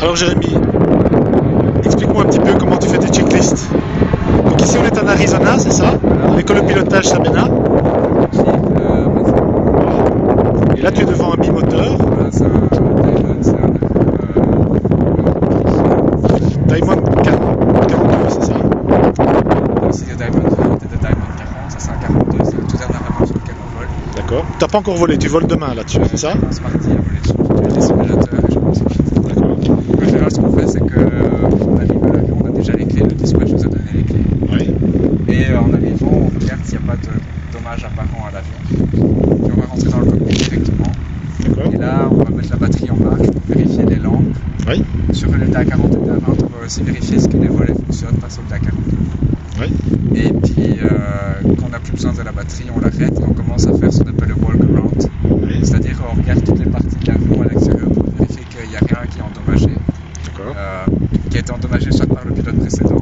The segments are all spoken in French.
Alors Jérémy, explique-moi un petit peu comment tu fais tes checklists. Donc ici on est en Arizona, c'est ça? L'école de pilotage Sabena. Et là tu es devant un bimoteur. Voilà, c'est un Diamond, c'est un Diamond 42, c'est ça? c'est des Diamond 40 et des Diamond 40, ça c'est un 42, c'est le tout dernier avion sur lequel on vole. D'accord. T'as pas encore volé, tu voles demain là-dessus, c'est ça? On se partit à voler dessus, on des simulateurs et je pense. En général, ce qu'on fait, c'est qu'on arrive à l'avion, on a déjà les clés, le dispatch nous a donné les clés. Oui. Et en arrivant, on regarde s'il n'y a pas de dommages apparents à l'avion. Puis on va rentrer dans le cockpit directement. D'accord. Et là, on va mettre la batterie en marche pour vérifier les lampes. Oui. Sur le DA40 et DA20, on va aussi vérifier ce que les volets fonctionnent par sur le DA42. Oui. Et puis, quand on n'a plus besoin de la batterie, on l'arrête et on commence à faire ce qu'on appelle le walk-around. Oui. C'est-à-dire qu'on regarde toutes les parties de l'avion à l'extérieur pour vérifier qu'il n'y a rien qui est endommagé. D'accord. Qui a été endommagé soit par le pilote précédent,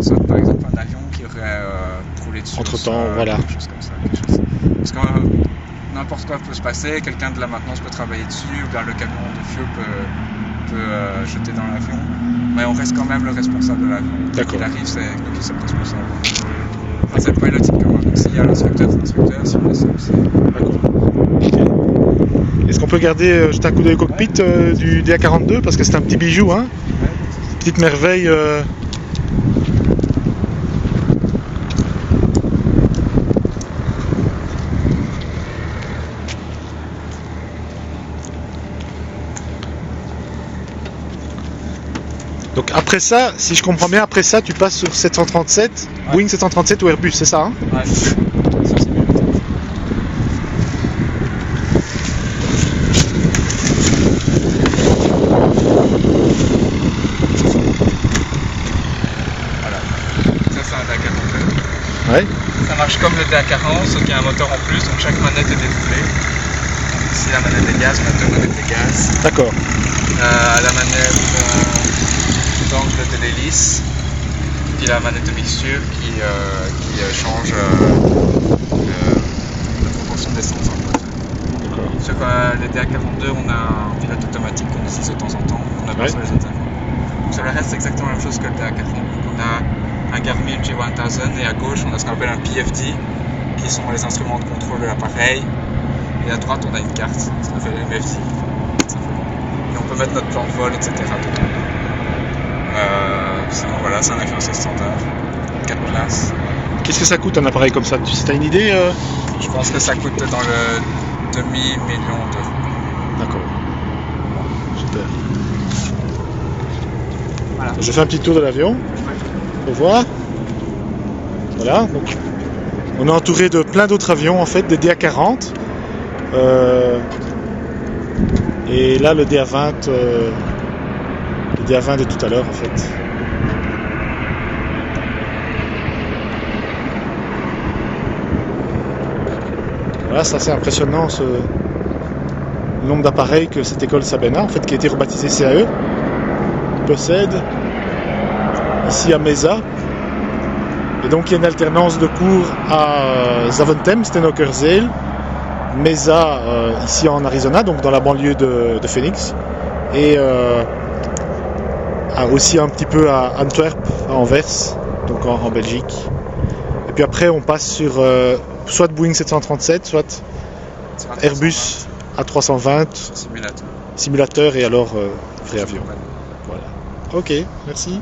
soit par exemple un avion qui aurait roulé dessus. Entre-temps, voilà. Quelque chose comme ça. Parce que n'importe quoi peut se passer, quelqu'un de la maintenance peut travailler dessus, ou bien le camion de fuel peut jeter dans l'avion, mais on reste quand même le responsable de l'avion. Dès qu'il arrive, c'est nous qui sommes responsables. Enfin, c'est le piloting commun, donc s'il y a l'inspecteur, c'est l'inspecteur, si on est seul, c'est... D'accord. Ok. Est-ce qu'on peut garder juste un coup d'œil au cockpit du DA42 parce que c'est un petit bijou, hein? Petite merveille. Donc après ça, si je comprends bien, après ça, tu passes sur 737, Ouais. Boeing 737 ou Airbus, c'est ça, hein? Ouais, c'est ça. Sur simulateur. Voilà. Ça, c'est un DA42. Ouais. Ça marche comme le DA40, sauf qu'il y a un moteur en plus, donc chaque manette est dédoublée. Ici, la manette des gaz, on a deux manettes des gaz. D'accord. La manette d'angle de l'hélice, puis la manette de mixture qui change la proportion d'essence dans le moteur. D'accord. Sur les DA42, on a un pilote automatique qu'on utilise de temps en temps, on n'a pas Ouais. sur les autres avions. Sur le reste, c'est exactement la même chose que le DA40. On a un Garmin G1000 et à gauche, on a ce qu'on appelle un PFD, qui sont les instruments de contrôle de l'appareil. Et à droite, on a une carte, ça s'appelle MFD. Et on peut mettre notre plan de vol, etc. dedans. Sinon, voilà, c'est un avion assez standard, 4 places. Qu'est-ce que ça coûte un appareil comme ça? Tu as une idée Je pense que ça coûte dans le demi-million d'euros. D'accord. Super. Voilà. Je fais un petit tour de l'avion pour voir. Voilà. Donc, on est entouré de plein d'autres avions en fait, des DA40. Et là, le DA20, le DA20 de tout à l'heure en fait. Voilà, c'est assez impressionnant le nombre d'appareils que cette école Sabena, en fait, qui a été rebaptisée CAE, possède ici à Mesa. Et donc il y a une alternance de cours à Zaventem, Stenokerzeel, Mesa ici en Arizona, donc dans la banlieue de Phoenix, et aussi un petit peu à Antwerp, à Anvers, donc en Belgique. Et puis après on passe sur soit Boeing 737, soit Airbus A320, Simulateur. simulateur et alors vrai avion. Voilà. Ok, merci.